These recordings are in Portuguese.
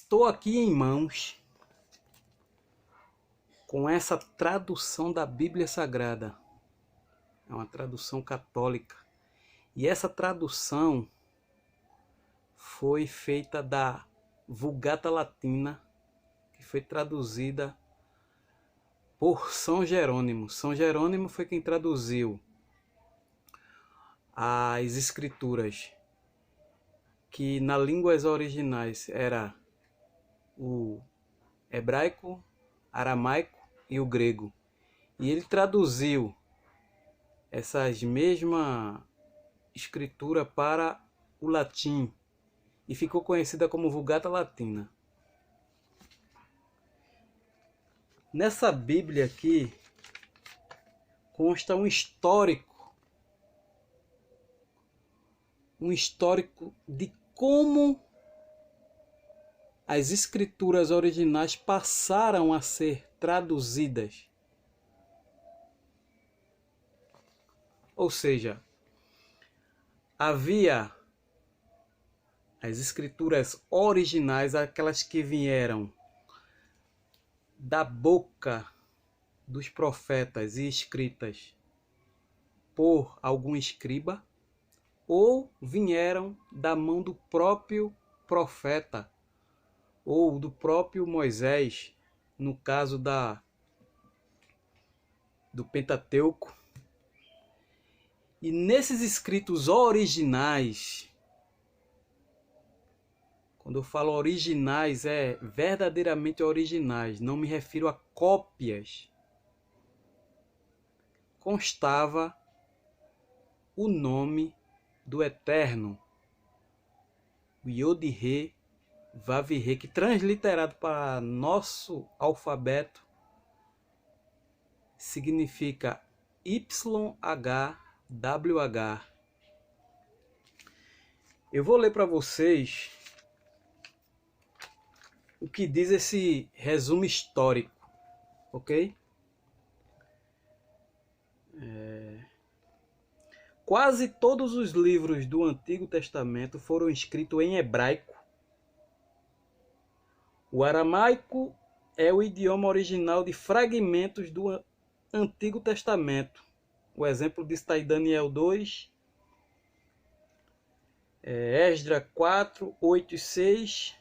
Estou aqui em mãos com essa tradução da Bíblia Sagrada. É uma tradução católica. E essa tradução foi feita da Vulgata Latina, que foi traduzida por São Jerônimo. São Jerônimo foi quem traduziu as escrituras, que nas línguas originais era o hebraico, aramaico e o grego. E ele traduziu essas mesmas escrituras para o latim e ficou conhecida como Vulgata Latina. Nessa Bíblia aqui consta um histórico de como as escrituras originais passaram a ser traduzidas. Ou seja, havia as escrituras originais, aquelas que vieram da boca dos profetas e escritas por algum escriba, ou vieram da mão do próprio profeta ou do próprio Moisés, no caso do Pentateuco. E nesses escritos originais, quando eu falo originais, é verdadeiramente originais, não me refiro a cópias, constava o nome do Eterno, o Yod-He, Vav-He, que transliterado para nosso alfabeto significa YHWH. Eu vou ler para vocês o que diz esse resumo histórico, ok? Quase todos os livros do Antigo Testamento foram escritos em hebraico. O aramaico é o idioma original de fragmentos do Antigo Testamento. O exemplo disso está em Daniel 2, Esdras 4, 8 e 6,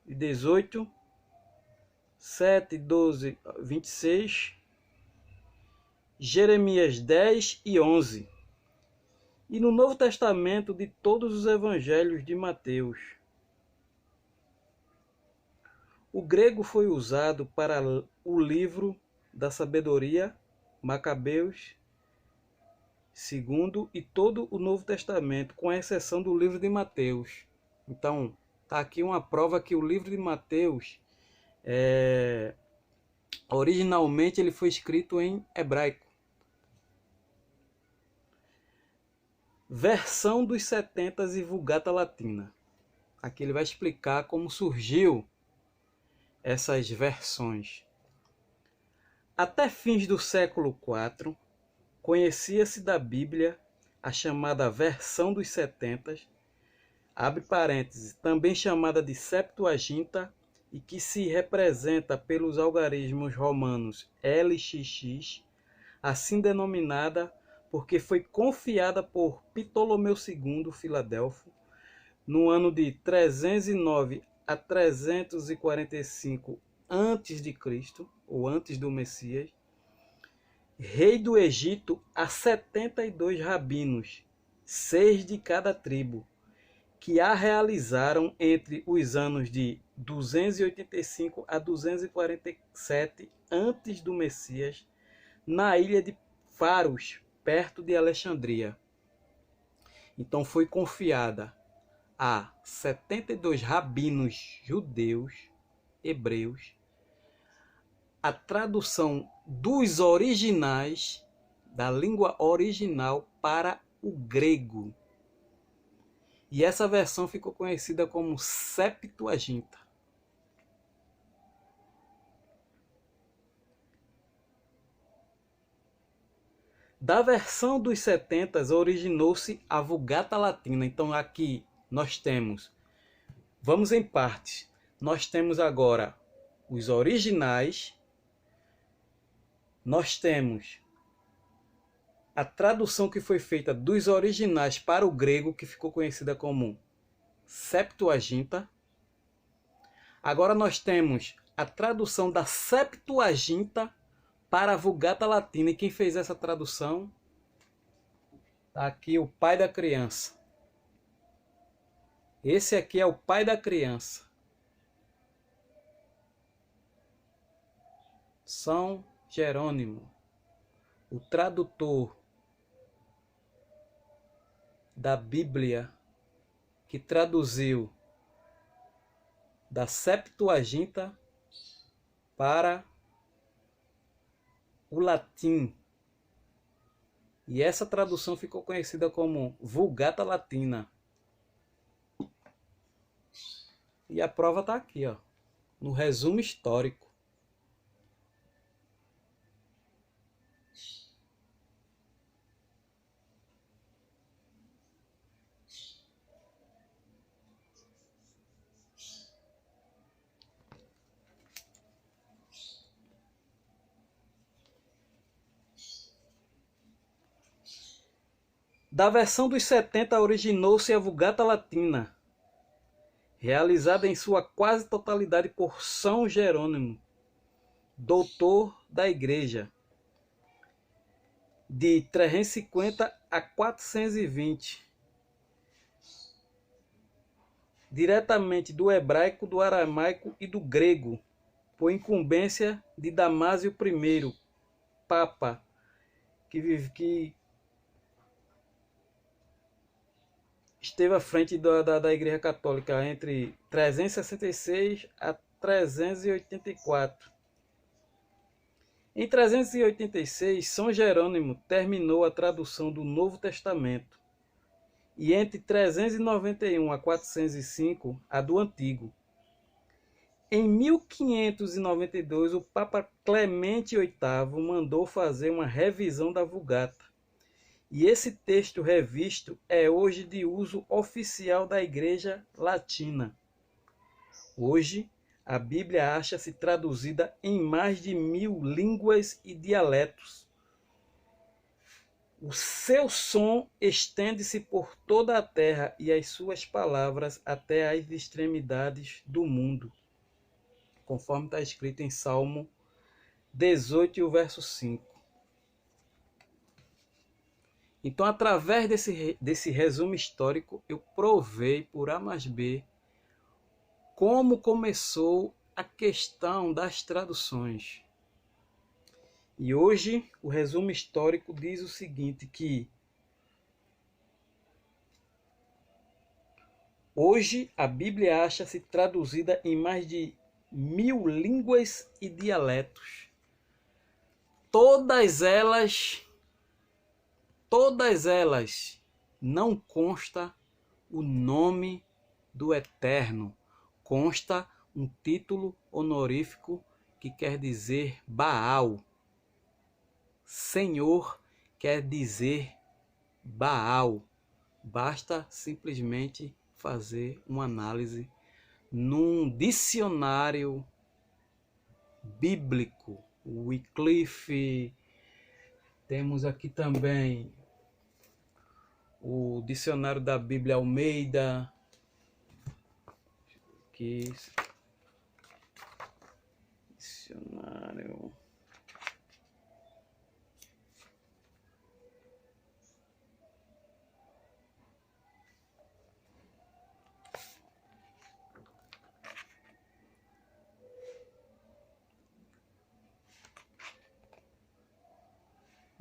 e 18, 7, 12, 26, Jeremias 10 e 11. E no Novo Testamento de todos os evangelhos de Mateus. O grego foi usado para o livro da sabedoria, Macabeus, segundo e todo o Novo Testamento, com exceção do livro de Mateus. Então, está aqui uma prova que o livro de Mateus, originalmente ele foi escrito em hebraico. Versão dos 70 e Vulgata Latina. Aqui ele vai explicar como surgiu essas versões. Até fins do século IV, conhecia-se da Bíblia a chamada versão dos 70, abre parênteses, também chamada de Septuaginta, e que se representa pelos algarismos romanos LXX, assim denominada porque foi confiada por Ptolomeu II Filadelfo no ano de 309 a 345 a.C., ou antes do Messias, rei do Egito, a 72 rabinos, 6 de cada tribo, que a realizaram entre os anos de 285 a 247 antes do Messias, na ilha de Faros, perto de Alexandria. Então foi confiada a 72 rabinos judeus, hebreus, a tradução dos originais, da língua original, para o grego. E essa versão ficou conhecida como Septuaginta. Da versão dos 70 originou-se a Vulgata Latina. Então aqui nós temos Vamos em partes. Nós temos agora os originais, nós temos a tradução que foi feita dos originais para o grego, que ficou conhecida como Septuaginta. Agora nós temos a tradução da Septuaginta para a Vulgata Latina. E quem fez essa tradução? Está aqui o pai da criança. Esse aqui é o pai da criança. São Jerônimo, o tradutor da Bíblia, que traduziu da Septuaginta para o latim. E essa tradução ficou conhecida como Vulgata Latina. E a prova está aqui, ó, no resumo histórico. Da versão dos 70 originou-se a Vulgata Latina, realizada em sua quase totalidade por São Jerônimo, doutor da Igreja, de 350 a 420, diretamente do hebraico, do aramaico e do grego, por incumbência de Damásio I, Papa, que esteve à frente da Igreja Católica entre 366 a 384. Em 386, São Jerônimo terminou a tradução do Novo Testamento, e entre 391 a 405, a do Antigo. Em 1592, o Papa Clemente VIII mandou fazer uma revisão da Vulgata, e esse texto revisto é hoje de uso oficial da Igreja Latina. Hoje, a Bíblia acha-se traduzida em mais de 1000 línguas e dialetos. O seu som estende-se por toda a terra e as suas palavras até as extremidades do mundo, conforme está escrito em Salmo 18, o verso 5. Então, através desse resumo histórico, eu provei por A mais B como começou a questão das traduções. E hoje o resumo histórico diz o seguinte, que hoje a Bíblia acha-se traduzida em mais de 1000 línguas e dialetos. Todas elas não consta o nome do Eterno. Consta um título honorífico que quer dizer Baal. Senhor quer dizer Baal. Basta simplesmente fazer uma análise num dicionário bíblico. O Wycliffe. Temos aqui também o dicionário da Bíblia Almeida. Aqui. Dicionário.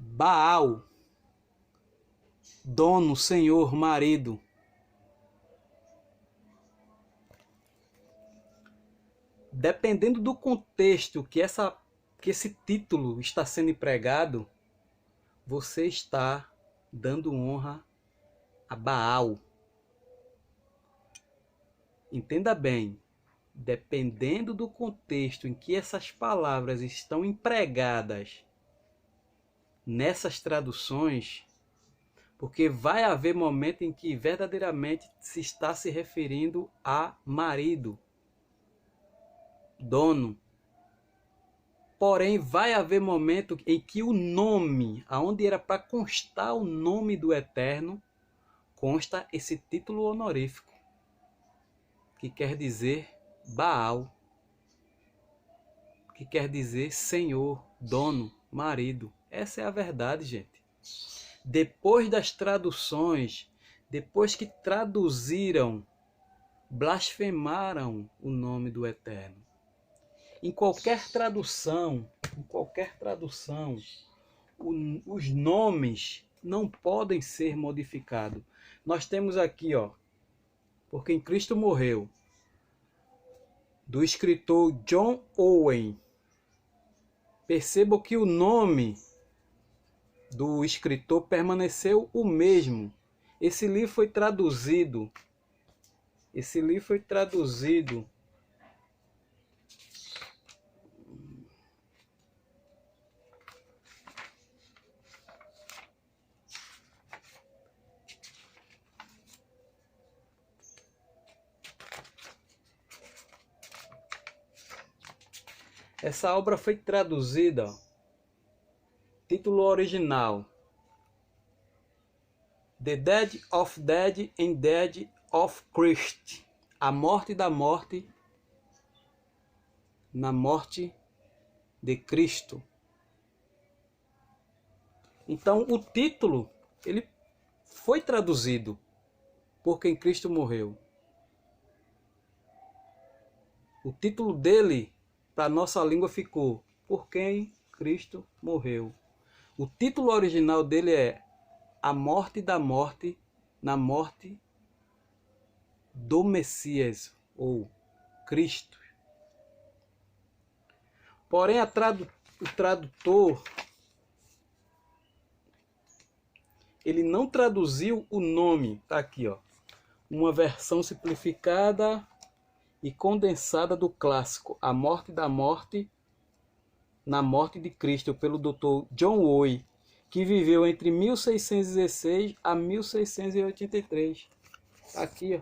Baal, dono, senhor, marido. Dependendo do contexto que esse título está sendo empregado, você está dando honra a Baal. Entenda bem, dependendo do contexto em que essas palavras estão empregadas nessas traduções, Porque vai haver momento em que verdadeiramente se está se referindo a marido, dono. Porém, vai haver momento em que o nome, aonde era para constar o nome do Eterno, consta esse título honorífico, que quer dizer Baal, que quer dizer Senhor, dono, marido. Essa é a verdade, gente. Depois das traduções, depois que traduziram, blasfemaram o nome do Eterno. Em qualquer tradução, os nomes não podem ser modificados. Nós temos aqui, ó, porque em Cristo morreu, do escritor John Owen. Perceba que o nome do escritor permaneceu o mesmo. Esse livro foi traduzido. Essa obra foi traduzida, ó, título original: The Dead of Dead and Dead of Christ. A morte da morte na morte de Cristo. Então o título, ele foi traduzido por quem Cristo morreu. O título dele para a nossa língua ficou Por quem Cristo morreu. O título original dele é A morte da morte na morte do Messias, ou Cristo. Porém, o tradutor, ele não traduziu o nome. Tá aqui, ó, uma versão simplificada e condensada do clássico A Morte da Morte na Morte de Cristo, pelo Dr. John Owen, que viveu entre 1616 a 1683. Tá aqui, ó.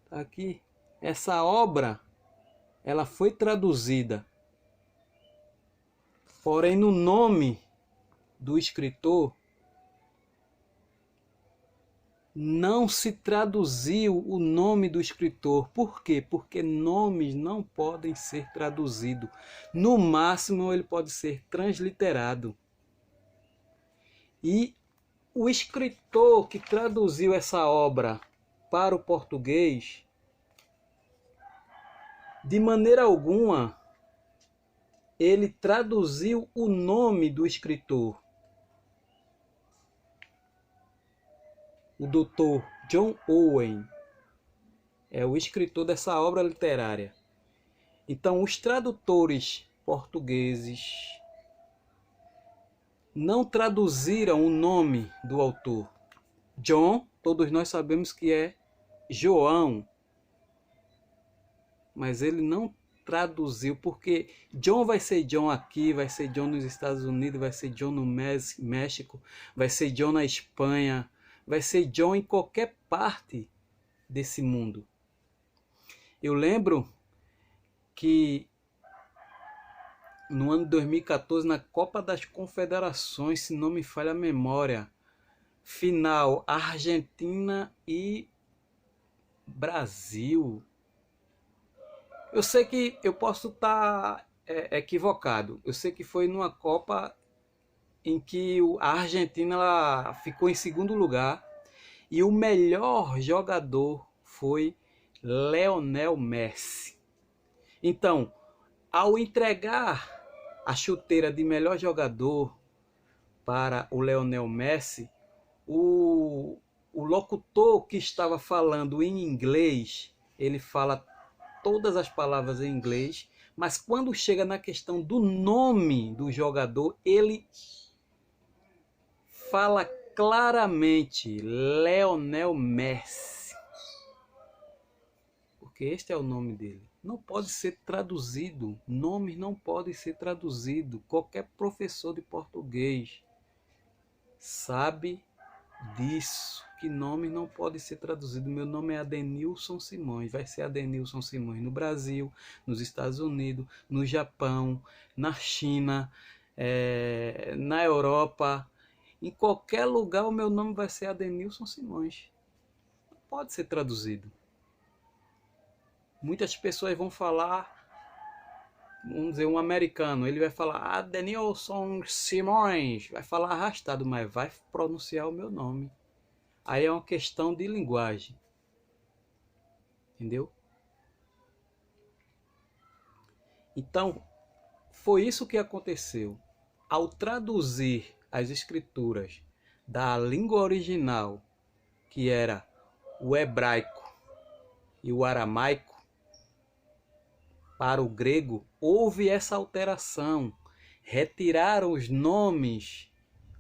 Tá aqui. Essa obra, ela foi traduzida. Porém, no nome do escritor, não se traduziu o nome do escritor. Por quê? Porque nomes não podem ser traduzidos. No máximo, ele pode ser transliterado. E o escritor que traduziu essa obra para o português, de maneira alguma, ele traduziu o nome do escritor. O Dr. John Owen é o escritor dessa obra literária. Então, os tradutores portugueses não traduziram o nome do autor. John, todos nós sabemos que é João, mas ele não traduziu, porque John vai ser John aqui, vai ser John nos Estados Unidos, vai ser John no México, vai ser John na Espanha, vai ser John em qualquer parte desse mundo. Eu lembro que no ano de 2014, na Copa das Confederações, se não me falha a memória, final Argentina e Brasil. Eu sei que eu posso estar equivocado. Eu sei que foi numa Copa em que a Argentina ela ficou em segundo lugar e o melhor jogador foi Lionel Messi. Então, ao entregar a chuteira de melhor jogador para o Lionel Messi, o locutor que estava falando em inglês, ele fala todas as palavras em inglês, mas quando chega na questão do nome do jogador, ele fala claramente Lionel Messi, porque este é o nome dele. Não pode ser traduzido, nomes não podem ser traduzidos. Qualquer professor de português sabe disso, que nome não pode ser traduzido. Meu nome é Adenilson Simões, vai ser Adenilson Simões no Brasil, nos Estados Unidos, no Japão, na China, na Europa, em qualquer lugar o meu nome vai ser Adenilson Simões. Não pode ser traduzido. Muitas pessoas vão falar, vamos dizer, um americano, ele vai falar Adenilson Simões, vai falar arrastado, mas vai pronunciar o meu nome. Aí é uma questão de linguagem. Entendeu? Então, foi isso que aconteceu. Ao traduzir as escrituras da língua original, que era o hebraico e o aramaico, para o grego, houve essa alteração. Retiraram os nomes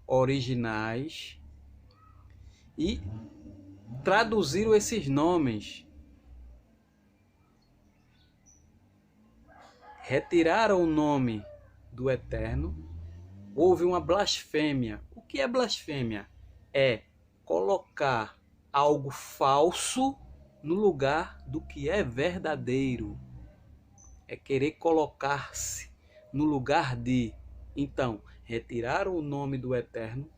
originais e traduziram esses nomes. Retiraram o nome do Eterno. Houve uma blasfêmia. O que é blasfêmia? É colocar algo falso no lugar do que é verdadeiro. É querer colocar-se no lugar de. Então, retiraram o nome do Eterno,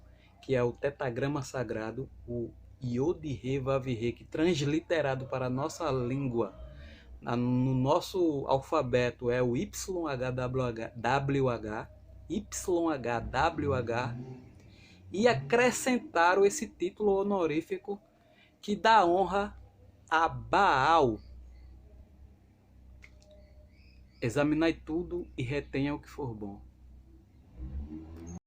que é o tetagrama sagrado, o Yod-He-Vav-He, que transliterado para a nossa língua, no nosso alfabeto é o YHWH, YHWH, e acrescentaram esse título honorífico que dá honra a Baal. Examinai tudo e retenha o que for bom.